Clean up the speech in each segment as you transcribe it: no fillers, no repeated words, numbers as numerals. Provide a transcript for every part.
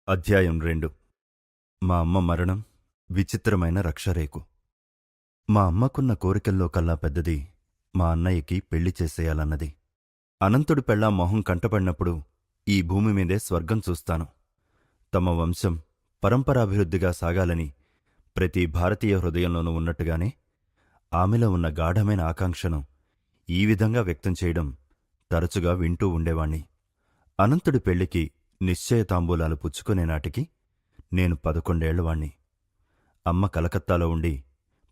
అధ్యాయం 2. మా అమ్మ మరణం విచిత్రమైన రక్షరేకు. మా అమ్మకున్న కోరికల్లో కల్లా పెద్దది మా అన్నయ్యకి పెళ్లి చేసేయాలన్నది. అనంతుడి పెళ్ళాం మొహం కంటపడినప్పుడు ఈ భూమి మీదే స్వర్గం చూస్తాను. తమ వంశం పరంపరాభివృద్ధిగా సాగాలని ప్రతి భారతీయ హృదయంలోనూ ఉన్నట్టుగానే ఆమెలో ఉన్న గాఢమైన ఆకాంక్షను ఈ విధంగా వ్యక్తం చేయడం తరచుగా వింటూ ఉండేవాణ్ణి. అనంతుడి పెళ్లికి నిశ్చయతాంబూలాలు పుచ్చుకునే నాటికి నేను 11 ఏళ్లవాణ్ణి. అమ్మ కలకత్తాలో ఉండి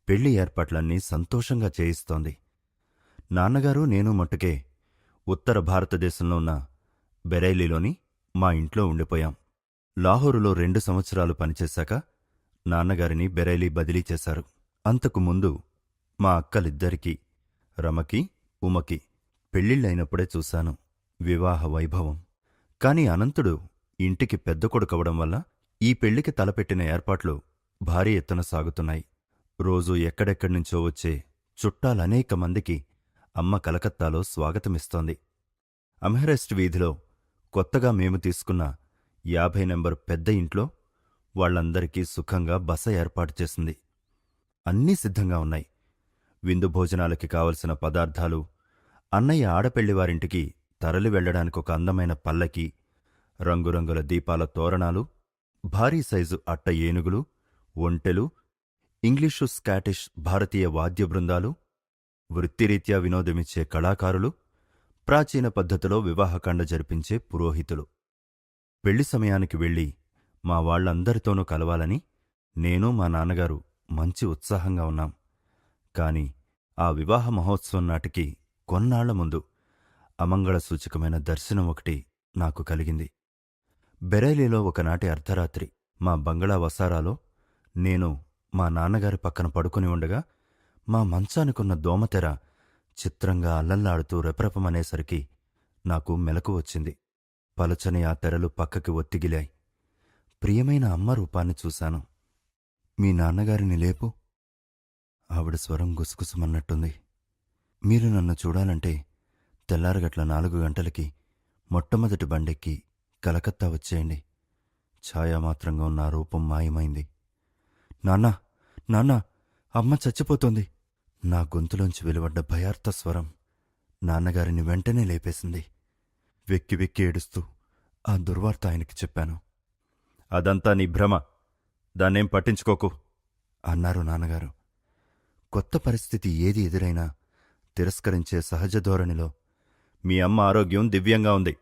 పెళ్లి ఏర్పాట్లన్నీ సంతోషంగా చేయిస్తోంది. నాన్నగారు నేను మట్టుకే ఉత్తర భారతదేశంలో ఉన్న బెరైలీలోని మా ఇంట్లో ఉండిపోయాం. లాహోరులో 2 సంవత్సరాలు పనిచేశాక నాన్నగారిని బెరైలీ బదిలీ చేశారు. అంతకు ముందు మా అక్కలిద్దరికీ, రమకి, ఉమకి పెళ్ళిళ్ళైనప్పుడే చూశాను వివాహ వైభవం. కాని అనంతుడు ఇంటికి పెద్ద కొడుకవడం వల్ల ఈ పెళ్లికి తలపెట్టిన ఏర్పాట్లు భారీ ఎత్తున సాగుతున్నాయి. రోజూ ఎక్కడెక్కడ్నుంచో వచ్చే చుట్టాలనేక మందికి అమ్మ కలకత్తాలో స్వాగతమిస్తోంది. అమ్హెరెస్ట్ వీధిలో కొత్తగా మేము తీసుకున్న 50 నెంబరు పెద్ద ఇంట్లో వాళ్లందరికీ సుఖంగా బస ఏర్పాటు చేసింది. అన్నీ సిద్ధంగా ఉన్నాయి. విందు భోజనాలకి కావలసిన పదార్థాలు, అన్నయ్య ఆడపెళ్లివారింటికి తరలి వెళ్లడానికొక అందమైన పల్లకి, రంగురంగుల దీపాల తోరణాలు, భారీ సైజు అట్ట ఏనుగులు, ఒంటెలు, ఇంగ్లీషు, స్కాటిష్, భారతీయ వాద్య బృందాలు, వృత్తిరీత్యా వినోదమిచ్చే కళాకారులు, ప్రాచీన పద్ధతిలో వివాహకాండ జరిపించే పురోహితులు. పెళ్లి సమయానికి వెళ్లి మా వాళ్లందరితోనూ కలవాలని నేను మా నాన్నగారు మంచి ఉత్సాహంగా ఉన్నాం. కాని ఆ వివాహ మహోత్సవం నాటికి కొన్నాళ్ల ముందు అమంగళ సూచకమైన దర్శనం ఒకటి నాకు కలిగింది. బెరైలీలో ఒకనాటి అర్ధరాత్రి మా బంగళా వసారాలో నేను మా నాన్నగారి పక్కన పడుకుని ఉండగా మా మంచానికున్న దోమతెర చిత్రంగా అల్లల్లాడుతూ రెపరెపమనేసరికి నాకు మెలకు వచ్చింది. పలచని ఆ తెరలు పక్కకి ఒత్తిగిలాయి. ప్రియమైన అమ్మ రూపాన్ని చూశాను. మీ నాన్నగారిని లేపు. ఆవిడ స్వరం గుసగుసమన్నట్టుంది. మీరు నన్ను చూడాలంటే తెల్లారగట్ల 4 గంటలకి మొట్టమొదటి బండెక్కి కలకత్తా వచ్చేయండి. ఛాయామాత్రంగా ఉన్న ఆ రూపం మాయమైంది. నాన్నా, నాన్నా, అమ్మ చచ్చిపోతోంది. నా గొంతులోంచి వెలువడ్డ భయార్త స్వరం నాన్నగారిని వెంటనే లేపేసింది. వెక్కి వెక్కి ఏడుస్తూ ఆ దుర్వార్త ఆయనకి చెప్పాను. అదంతా నీ భ్రమ, దాన్నేం పట్టించుకోకు అన్నారు నాన్నగారు. కొత్త పరిస్థితి ఏది ఎదురైనా తిరస్కరించే సహజ ధోరణిలో మీ అమ్మ ఆరోగ్యం దివ్యంగా ఉంది.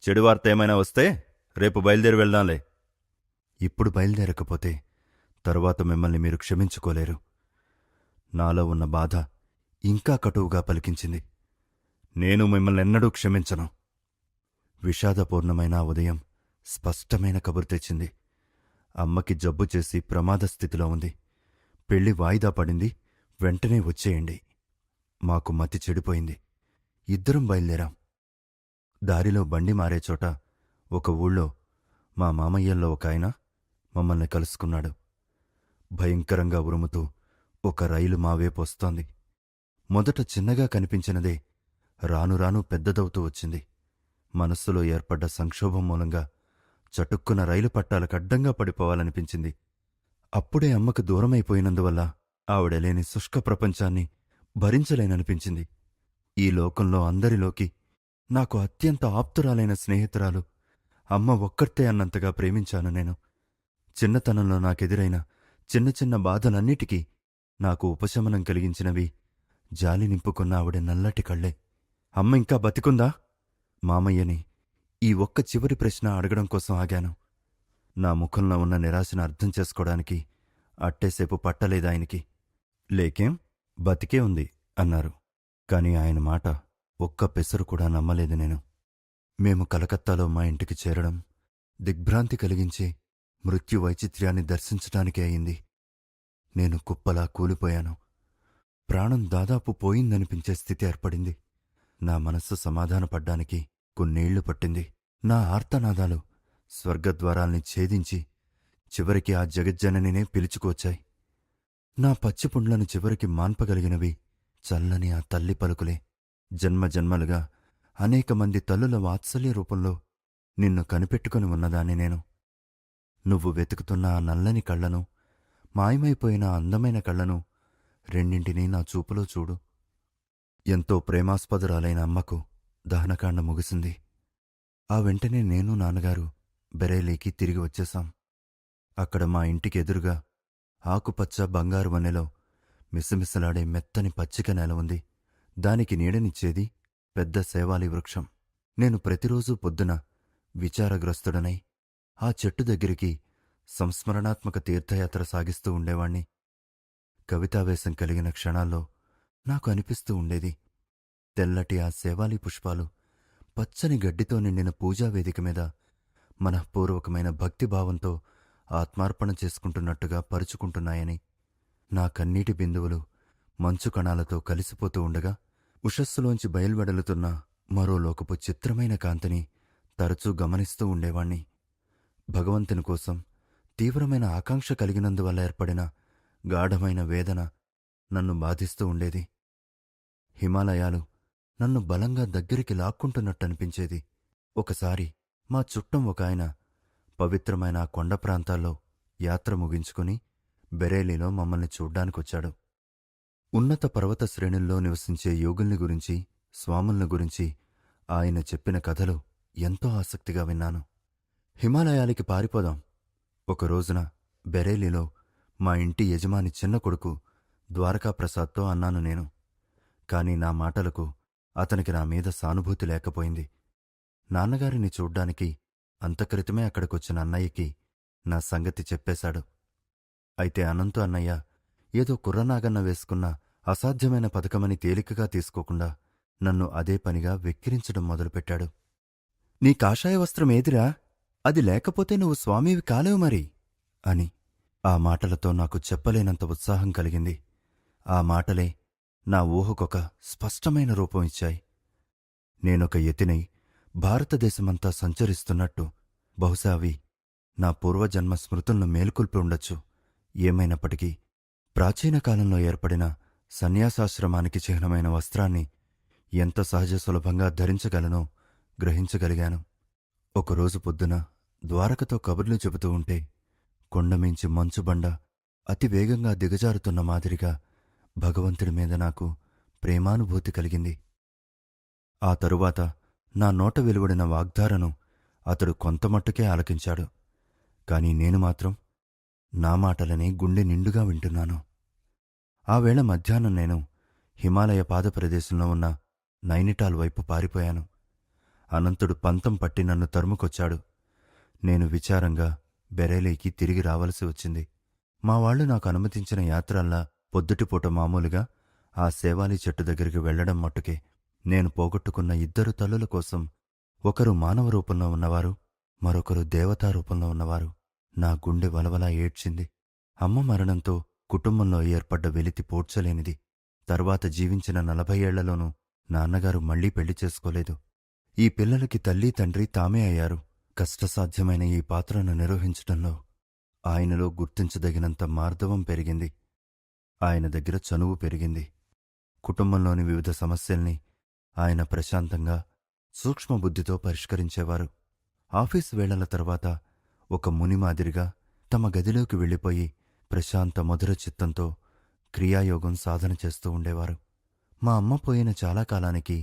చెడువార్త ఏమైనా వస్తే రేపు బయలుదేరి వెళ్దాంలే. ఇప్పుడు బయలుదేరకపోతే తరువాత మిమ్మల్ని మీరు క్షమించుకోలేరు. నాలో ఉన్న బాధ ఇంకా కటువుగా పలికించింది. నేను మిమ్మల్నెన్నడూ క్షమించను. విషాదపూర్ణమైన ఉదయం స్పష్టమైన కబురు తెచ్చింది. అమ్మకి జబ్బు చేసి ప్రమాదస్థితిలో ఉంది. పెళ్లి వాయిదా పడింది. వెంటనే వచ్చేయండి. మాకు మతి చెడిపోయింది. ఇద్దరం బయలుదేరాం. దారిలో బండి మారే చోట ఒక ఊళ్ళో మా మామయ్యల్లో ఒక ఆయన మమ్మల్ని కలుసుకున్నాడు. భయంకరంగా ఉరుముతూ ఒక రైలు మావేపు వస్తోంది. మొదట చిన్నగా కనిపించినదే రాను రాను పెద్దదవుతూ వచ్చింది. మనస్సులో ఏర్పడ్డ సంక్షోభం మూలంగా చటుక్కున రైలు పట్టాలకడ్డంగా పడిపోవాలనిపించింది. అప్పుడే అమ్మకు దూరమైపోయినందువల్ల ఆవిడలేని శుష్క ప్రపంచాన్ని భరించలేననిపించింది. ఈ లోకంలో అందరిలోకి నాకు అత్యంత ఆప్తురాలైన స్నేహితురాలు అమ్మ ఒక్కర్తే అన్నంతగా ప్రేమించాను నేను. చిన్నతనంలో నాకెదురైన చిన్న చిన్న బాధలన్నిటికీ నాకు ఉపశమనం కలిగించినవి జాలి నింపుకున్న ఆవిడ నల్లటి కళ్ళే. అమ్మ ఇంకా బతికుందా? మామయ్యని ఈ ఒక్క చివరి ప్రశ్న అడగడం కోసం ఆగాను. నా ముఖంలో ఉన్న నిరాశను అర్థం చేసుకోవడానికి అట్టేసేపు పట్టలేదాయనికి. లేకేం, బతికే ఉంది అన్నారు. కాని ఆయన మాట ఒక్క పెసరు కూడా నమ్మలేదు నేను. మేము కలకత్తాలో మా ఇంటికి చేరడం దిగ్భ్రాంతి కలిగించే మృత్యు వైచిత్ర్యాన్ని దర్శించటానికే అయింది. నేను కుప్పలా కూలిపోయాను. ప్రాణం దాదాపు పోయిందనిపించే స్థితి ఏర్పడింది. నా మనస్సు సమాధానపడ్డానికి కొన్నేళ్లు పట్టింది. నా ఆర్తనాదాలు స్వర్గద్వారాల్ని ఛేదించి చివరికి ఆ జగజ్జననినే పిలుచుకొచ్చాయి. నా పచ్చిపుండ్లను చివరికి మాన్పగలిగినవి చల్లని ఆ తల్లి పలుకులే. జన్మజన్మలుగా అనేక మంది తల్లుల వాత్సల్య రూపంలో నిన్ను కనిపెట్టుకుని ఉన్నదాన్ని నేను. నువ్వు వెతుకుతున్న ఆ నల్లని కళ్ళను, మాయమైపోయిన ఆ అందమైన కళ్ళను రెండింటినీ నా చూపులో చూడు. ఎంతో ప్రేమాస్పదురాలైన అమ్మకు దహనకాండ ముగిసింది. ఆ వెంటనే నేను నాన్నగారు బెరేలీకి తిరిగి వచ్చేశాం. అక్కడ మా ఇంటికి ఎదురుగా ఆకుపచ్చ బంగారు వనెలో మిసమిసలాడే మెత్తని పచ్చిక నేల ఉంది. దానికి నీడనిచ్చేది పెద్ద సేవాలి వృక్షం. నేను ప్రతిరోజూ పొద్దున విచారగ్రస్తుడనై ఆ చెట్టు దగ్గరికి సంస్మరణాత్మక తీర్థయాత్ర సాగిస్తూ ఉండేవాణ్ణి. కవితావేశం కలిగిన క్షణాల్లో నాకు అనిపిస్తూ ఉండేది, తెల్లటి ఆ సేవాలి పుష్పాలు పచ్చని గడ్డితో నిండిన పూజావేదిక మీద మనఃపూర్వకమైన భక్తిభావంతో ఆత్మార్పణ చేసుకుంటున్నట్టుగా పరుచుకుంటున్నాయని. నా కన్నీటి బిందువులు మంచు కణాలతో కలిసిపోతూ ఉండగా ఉషస్సులోంచి బయల్వెడలుతున్న మరో లోకపు చిత్రమైన కాంతిని తరచూ గమనిస్తూ ఉండేవాణ్ణి. భగవంతుని కోసం తీవ్రమైన ఆకాంక్ష కలిగినందువల్ల ఏర్పడిన గాఢమైన వేదన నన్ను బాధిస్తూ ఉండేది. హిమాలయాలు నన్ను బలంగా దగ్గరికి లాక్కుంటున్నట్టనిపించేది. ఒకసారి మా చుట్టం ఒక ఆయన పవిత్రమైన ఆ కొండ ప్రాంతాల్లో యాత్ర ముగించుకుని బెరేలీలో మమ్మల్ని చూడ్డానికొచ్చాడు. ఉన్నత పర్వత శ్రేణుల్లో నివసించే యోగుల్ని గురించి, స్వాముల్ని గురించి ఆయన చెప్పిన కథలు ఎంతో ఆసక్తిగా విన్నాను. హిమాలయాలకి పారిపోదాం. ఒక రోజున బెరేలీలో మా ఇంటి యజమాని చిన్న కొడుకు ద్వారకాప్రసాద్తో అన్నాను నేను. కాని నా మాటలకు అతనికి నా మీద సానుభూతి లేకపోయింది. నాన్నగారిని చూడ్డానికి అంతక్రితమే అక్కడికొచ్చిన అన్నయ్యకి నా సంగతి చెప్పేశాడు. అయితే అనంతు అన్నయ్య ఏదో కుర్రనాగన్న వేసుకున్న అసాధ్యమైన పథకమని తేలికగా తీసుకోకుండా నన్ను అదే పనిగా వెక్కిరించడం మొదలుపెట్టాడు. నీ కాషాయ వస్త్రమేదిరా? అది లేకపోతే నువ్వు స్వామివి కాలేవు మరి అని. ఆ మాటలతో నాకు చెప్పలేనంత ఉత్సాహం కలిగింది. ఆ మాటలే నా ఊహకొక స్పష్టమైన రూపం ఇచ్చాయి. నేనొక యతినై భారతదేశమంతా సంచరిస్తున్నట్టు, బహుశా అవి నా పూర్వజన్మ స్మృతులను మేలుకొల్పి ఉండొచ్చు. ఏమైనప్పటికీ ప్రాచీన కాలంలో ఏర్పడిన సన్యాసాశ్రమానికి చిహ్నమైన వస్త్రాన్ని ఎంత సహజ సులభంగా ధరించగలనో గ్రహించగలిగాను. ఒకరోజు పొద్దున ద్వారకతో కబుర్లు చెబుతూ ఉంటే కొండమించి మంచుబండ అతి వేగంగా దిగజారుతున్న మాదిరిగా భగవంతుడి మీద నాకు ప్రేమానుభూతి కలిగింది. ఆ తరువాత నా నోట వెలువడిన వాగ్దారను అతడు కొంతమట్టుకే ఆలకించాడు. కాని నేను మాత్రం నా మాటలనే గుండె నిండుగా వింటున్నాను. ఆ వేళ మధ్యాహ్నం నేను హిమాలయ పాదప్రదేశంలో ఉన్న నైనిటాల్ వైపు పారిపోయాను. అనంతుడు పంతం పట్టి నన్ను తరుముకొచ్చాడు. నేను విచారంగా బెరేలీకి తిరిగి రావలసి వచ్చింది. మావాళ్లు నాకు అనుమతించిన యాత్రల్లా పొద్దుటిపూట మామూలుగా ఆ సేవాలి చెట్టు దగ్గరికి వెళ్లడం మట్టుకే. నేను పోగొట్టుకున్న ఇద్దరు తల్లుల కోసం, ఒకరు మానవ రూపంలో ఉన్నవారు, మరొకరు దేవతా రూపంలో ఉన్నవారు. నా గుండె వలవలా ఏడ్చింది. అమ్మ మరణంతో కుటుంబంలో ఏర్పడ్డ వెలితి పోడ్చలేనిది. తర్వాత జీవించిన 40 ఏళ్లలోనూ నాన్నగారు మళ్లీ పెళ్లి చేసుకోలేదు. ఈ పిల్లలకి తల్లి తండ్రి తామే అయ్యారు. కష్టసాధ్యమైన ఈ పాత్రను నిర్వహించటంలో ఆయనలో గుర్తించదగినంత మార్దవం పెరిగింది. ఆయన దగ్గర చనువు పెరిగింది. కుటుంబంలోని వివిధ సమస్యల్ని ఆయన ప్రశాంతంగా, సూక్ష్మబుద్ధితో పరిష్కరించేవారు. ఆఫీసు వేళల తర్వాత ఒక ముని మాదిరిగా తమ గదిలోకి వెళ్ళిపోయి ప్రశాంత మధుర చిత్తంతో క్రియాయోగం సాధన చేస్తూ ఉండేవారు. మా అమ్మ పోయిన చాలా కాలానికి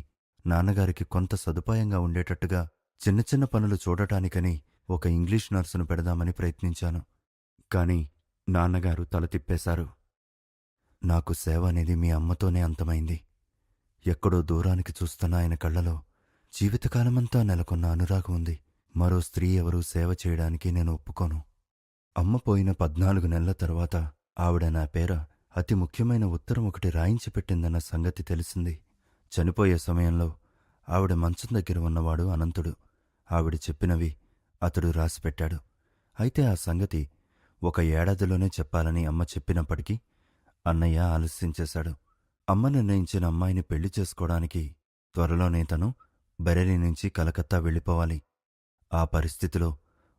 నాన్నగారికి కొంత సదుపాయంగా ఉండేటట్టుగా చిన్న చిన్న పనులు చూడటానికని ఒక ఇంగ్లీష్ నర్సును పెడదామని ప్రయత్నించాను. కాని నాన్నగారు తల తిప్పేశారు. నాకు సేవ అనేది మీ అమ్మతోనే అంతమైంది. ఎక్కడో దూరానికి చూస్తున్న ఆయన కళ్లలో జీవితకాలమంతా నెలకొన్న అనురాగం ఉంది. మరో స్త్రీ ఎవరూ సేవ చేయడానికి నేను ఒప్పుకోను. అమ్మ పోయిన 14 నెలల తరువాత ఆవిడ నా పేర అతి ముఖ్యమైన ఉత్తరం ఒకటి రాయించి పెట్టిందన్న సంగతి తెలిసింది. చనిపోయే సమయంలో ఆవిడ మంచం దగ్గర ఉన్నవాడు అనంతుడు. ఆవిడ చెప్పినవి అతడు రాసిపెట్టాడు. అయితే ఆ సంగతి 1 ఏడాదిలోనే చెప్పాలని అమ్మ చెప్పినప్పటికీ అన్నయ్య ఆలస్యం చేశాడు. అమ్మ నిర్ణయించిన అమ్మాయిని పెళ్లి చేసుకోవడానికి త్వరలోనే తను బరేలీ నుంచి కలకత్తా వెళ్ళిపోవాలి. ఆ పరిస్థితిలో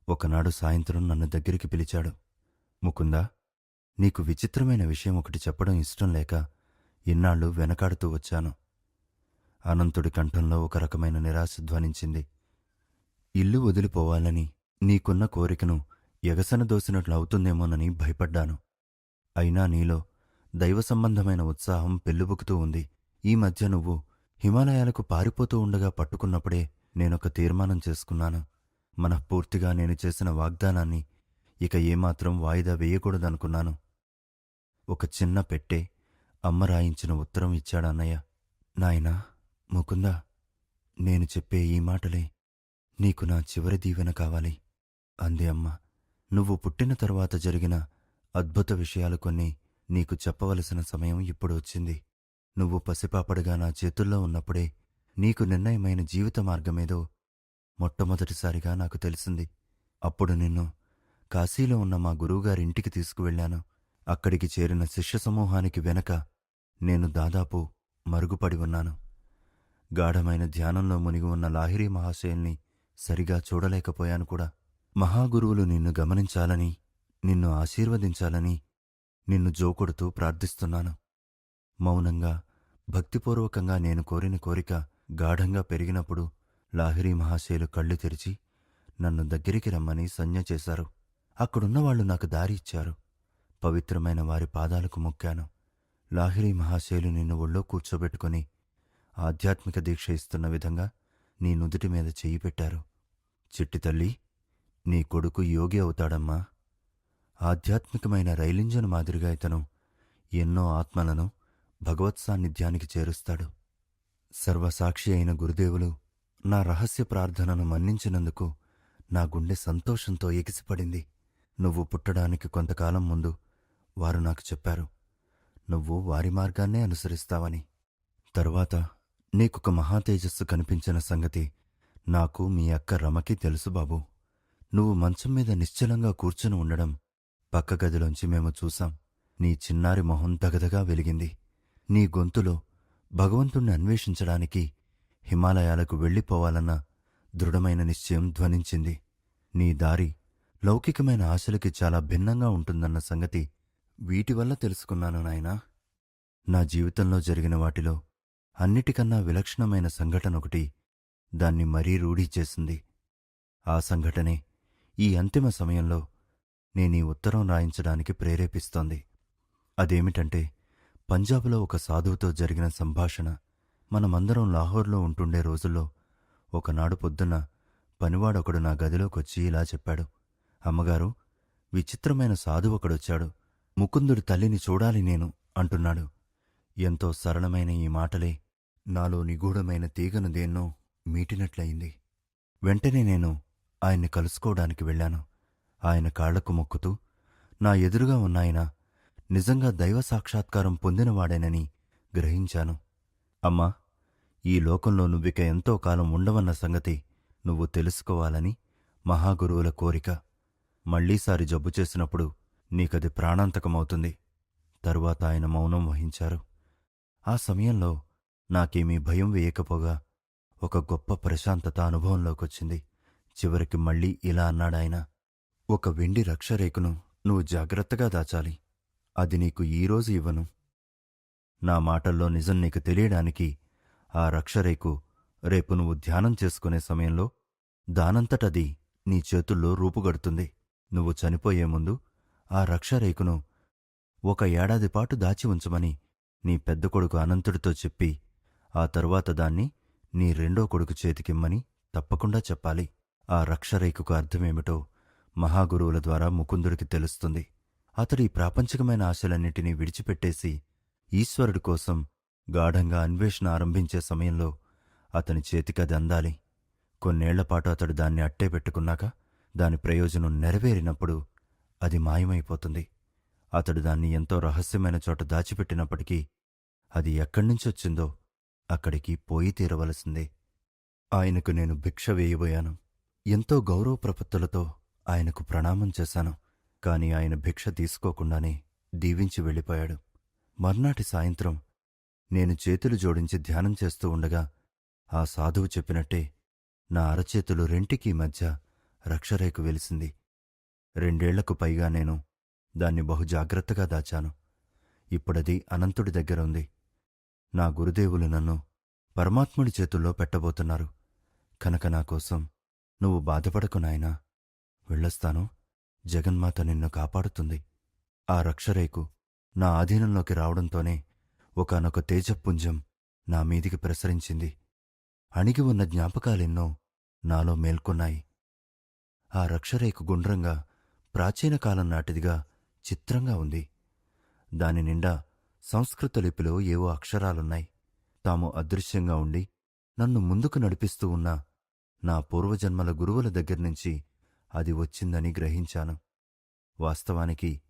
ఒకనాడు సాయంత్రం నన్ను దగ్గరికి పిలిచాడు. ముకుందా, నీకు విచిత్రమైన విషయం ఒకటి చెప్పడం ఇష్టం లేక ఇన్నాళ్లు వెనకాడుతూ వచ్చాను. అనంతుడి కంఠంలో ఒక రకమైన నిరాశ ధ్వనించింది. ఇల్లు వదిలిపోవాలని నీకున్న కోరికను ఎగసన దోసినట్లు అవుతుందేమోనని భయపడ్డాను. అయినా నీలో దైవ సంబంధమైన ఉత్సాహం పెల్లుబుకుతూ ఉంది. ఈ మధ్య నువ్వు హిమాలయాలకు పారిపోతూ ఉండగా పట్టుకున్నప్పుడే నేనొక తీర్మానం చేసుకున్నాను. మనఃపూర్తిగా నేను చేసిన వాగ్దానాన్ని ఇక ఏమాత్రం వాయిదా వేయకూడదనుకున్నాను. ఒక చిన్న పెట్టె, అమ్మ రాయించిన ఉత్తరం ఇచ్చాడన్నయ్య. నాయనా, ముకుందా, నేను చెప్పే ఈ మాటలే నీకు నా చివరి దీవెన కావాలి అంది అమ్మ. నువ్వు పుట్టిన తరువాత జరిగిన అద్భుత విషయాలు కొన్ని నీకు చెప్పవలసిన సమయం ఇప్పుడు వచ్చింది. నువ్వు పసిపాపడుగా నా చేతుల్లో ఉన్నప్పుడే నీకు నిర్ణయమైన జీవిత మార్గమేదో మొట్టమొదటిసారిగా నాకు తెలిసింది. అప్పుడు నిన్ను కాశీలో ఉన్న మా గురువుగారింటికి తీసుకువెళ్లాను. అక్కడికి చేరిన శిష్య సమూహానికి వెనక నేను దాదాపు మరుగుపడి ఉన్నాను. గాఢమైన ధ్యానంలో మునిగి ఉన్న లాహిరీ మహాశయుల్ని సరిగా చూడలేకపోయాను కూడా. మహాగురువులు నిన్ను గమనించాలని, నిన్ను ఆశీర్వదించాలని నిన్ను జోకొడుతూ ప్రార్థిస్తున్నాను. మౌనంగా, భక్తిపూర్వకంగా నేను కోరిన కోరిక గాఢంగా పెరిగినప్పుడు లాహిరీ మహాశయులు కళ్ళు తెరిచి నన్ను దగ్గరికి రమ్మని సంజ్ఞ చేశారు. అక్కడున్నవాళ్లు నాకు దారి ఇచ్చారు. పవిత్రమైన వారి పాదాలకు మొక్కాను. లాహిరీ మహాశయులు నిన్ను ఒళ్ళో కూర్చోబెట్టుకుని ఆధ్యాత్మిక దీక్ష ఇస్తున్న విధంగా నీ నుదుటి మీద చెయ్యి పెట్టారు. చిట్టి తల్లి, నీ కొడుకు యోగి అవుతాడమ్మా. ఆధ్యాత్మికమైన రైలింజను మాదిరిగా ఇతను ఎన్నో ఆత్మలను భగవత్ సాన్నిధ్యానికి చేరుస్తాడు. సర్వసాక్షి అయిన గురుదేవులు నా రహస్య ప్రార్థనను మన్నించినందుకు నా గుండె సంతోషంతో ఎగిసిపడింది. నువ్వు పుట్టడానికి కొంతకాలం ముందు వారు నాకు చెప్పారు, నువ్వు వారి మార్గాన్నే అనుసరిస్తావని. తరువాత నీకొక మహాతేజస్సు కనిపించిన సంగతి నాకు మీ అక్క రమకి తెలుసు బాబూ. నువ్వు మంచం మీద నిశ్చలంగా కూర్చుని ఉండడం పక్క గదిలోంచి మేము చూశాం. నీ చిన్నారి మొహం దగదగా వెలిగింది. నీ గొంతులో భగవంతుణ్ణి అన్వేషించడానికి హిమాలయాలకు వెళ్ళిపోవాలన్న దృఢమైన నిశ్చయం ధ్వనించింది. నీ దారి లౌకికమైన ఆశలకి చాలా భిన్నంగా ఉంటుందన్న సంగతి వీటివల్ల తెలుసుకున్నాను నాయనా. నా జీవితంలో జరిగిన వాటిలో అన్నిటికన్నా విలక్షణమైన సంఘటనొకటి దాన్ని మరీ రూఢీ చేసింది. ఆ సంఘటనే ఈ అంతిమ సమయంలో నేనీ ఉత్తరం రాయించడానికి ప్రేరేపిస్తోంది. అదేమిటంటే, పంజాబులో ఒక సాధువుతో జరిగిన సంభాషణ. మనమందరం లాహోర్లో ఉంటుండే రోజుల్లో ఒకనాడు పొద్దున్న పనివాడొకడు నా గదిలోకొచ్చి ఇలా చెప్పాడు. అమ్మగారు, విచిత్రమైన సాధువొకడొచ్చాడు. ముకుందుడి తల్లిని చూడాలి నేను అంటున్నాడు. ఎంతో సరళమైన ఈ మాటలే నాలో నిగూఢమైన తీగను దేన్నో మీటినట్లయింది. వెంటనే నేను ఆయన్ని కలుసుకోవడానికి వెళ్ళాను. ఆయన కాళ్లకు మొక్కుతూ, నా ఎదురుగా ఉన్నాయన నిజంగా దైవ సాక్షాత్కారం పొందినవాడేనని గ్రహించాను. అమ్మా, ఈ లోకంలో నువ్విక ఎంతో కాలం ఉండవన్న సంగతి నువ్వు తెలుసుకోవాలని మహాగురువుల కోరిక. మళ్లీసారి జబ్బు చేసినప్పుడు నీకది ప్రాణాంతకమవుతుంది. తరువాత ఆయన మౌనం వహించారు. ఆ సమయంలో నాకేమీ భయం వేయకపోగా ఒక గొప్ప ప్రశాంతత అనుభవంలోకొచ్చింది. చివరికి మళ్లీ ఇలా అన్నాడాయన, ఒక వెండి రక్షరేకును నువ్వు జాగ్రత్తగా దాచాలి. అది నీకు ఈరోజు ఇవ్వను. నా మాటల్లో నిజం నీకు తెలియడానికి ఆ రక్షరేకు రేపు నువ్వు ధ్యానం చేసుకునే సమయంలో దానంతటది నీ చేతుల్లో రూపుగడుతుంది. నువ్వు చనిపోయే ముందు ఆ రక్షరేకును 1 ఏడాదిపాటు దాచి ఉంచమని నీ పెద్ద కొడుకు అనంతుడితో చెప్పి ఆ తరువాత దాన్ని నీ రెండో కొడుకు చేతికిమ్మని తప్పకుండా చెప్పాలి. ఆ రక్షరేకుకు అర్థమేమిటో మహాగురువుల ద్వారా ముకుందుడికి తెలుస్తుంది. అతడి ప్రాపంచికమైన ఆశలన్నిటినీ విడిచిపెట్టేసి ఈశ్వరుడి కోసం గాఢంగా అన్వేషణ ఆరంభించే సమయంలో అతని చేతికది అందాలి. కొన్నేళ్లపాటు అతడు దాన్ని అట్టే పెట్టుకున్నాక దాని ప్రయోజనం నెరవేరినప్పుడు అది మాయమైపోతుంది. అతడు దాన్ని ఎంతో రహస్యమైన చోట దాచిపెట్టినప్పటికీ అది ఎక్కడ్నుంచొచ్చిందో అక్కడికి పోయి తీరవలసిందే. ఆయనకు నేను భిక్ష వేయబోయాను. ఎంతో గౌరవ ప్రపత్తులతో ఆయనకు ప్రణామం చేశాను. కాని ఆయన భిక్ష తీసుకోకుండానే దీవించి వెళ్ళిపోయాడు. మర్నాటి సాయంత్రం నేను చేతులు జోడించి ధ్యానం చేస్తూ ఉండగా ఆ సాధువు చెప్పినట్టే నా అరచేతులు రెంటికీ మధ్య రక్షరేఖ వెలిసింది. 2 ఏళ్లకు పైగా నేను దాన్ని బహుజాగ్రత్తగా దాచాను. ఇప్పుడది అనంతుడి దగ్గర ఉంది. నా గురుదేవులు నన్ను పరమాత్ముడి చేతుల్లో పెట్టబోతున్నారు. కనుక నాకోసం నువ్వు బాధపడకు నాయనా. వెళ్ళొస్తాను. జగన్మాత నిన్ను కాపాడుతుంది. ఆ రక్షరేకు నా ఆధీనంలోకి రావడంతోనే ఒకానొక తేజపుంజం నా మీదికి ప్రసరించింది. అణిగి ఉన్న జ్ఞాపకాలెన్నో నాలో మేల్కొన్నాయి. ఆ రక్షరేకు గుండ్రంగా ప్రాచీన కాలం నాటిదిగా చిత్రంగా ఉంది. దాని నిండా సంస్కృత లిపిలో ఏవో అక్షరాలున్నాయి. తాము అదృశ్యంగా ఉండి నన్ను ముందుకు నడిపిస్తూ ఉన్న నా పూర్వజన్మల గురువుల దగ్గర్నుంచి అది వచ్చిందని గ్రహించాను. వాస్తవానికి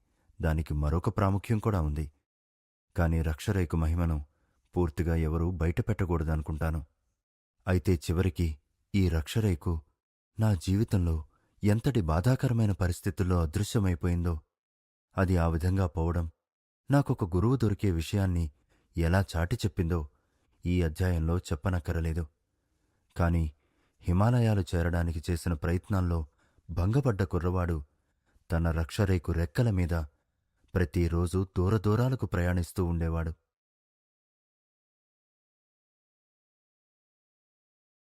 దానికి మరొక ప్రాముఖ్యం కూడా ఉంది. కాని రక్షరేకు మహిమను పూర్తిగా ఎవరూ బయటపెట్టకూడదనుకుంటాను. అయితే చివరికి ఈ రక్షరేకు నా జీవితంలో ఎంతటి బాధాకరమైన పరిస్థితుల్లో అదృశ్యమైపోయిందో, అది ఆ విధంగా పోవడం నాకొక గురువు దొరికే విషయాన్ని ఎలా చాటి చెప్పిందో ఈ అధ్యాయంలో చెప్పనక్కరలేదు. కాని హిమాలయాలు చేరడానికి చేసిన ప్రయత్నాల్లో భంగపడ్డ కుర్రవాడు తన రక్షరేకు రెక్కల మీద ప్రతిరోజూ దూరదూరాలకు ప్రయాణిస్తూ ఉండేవాడు.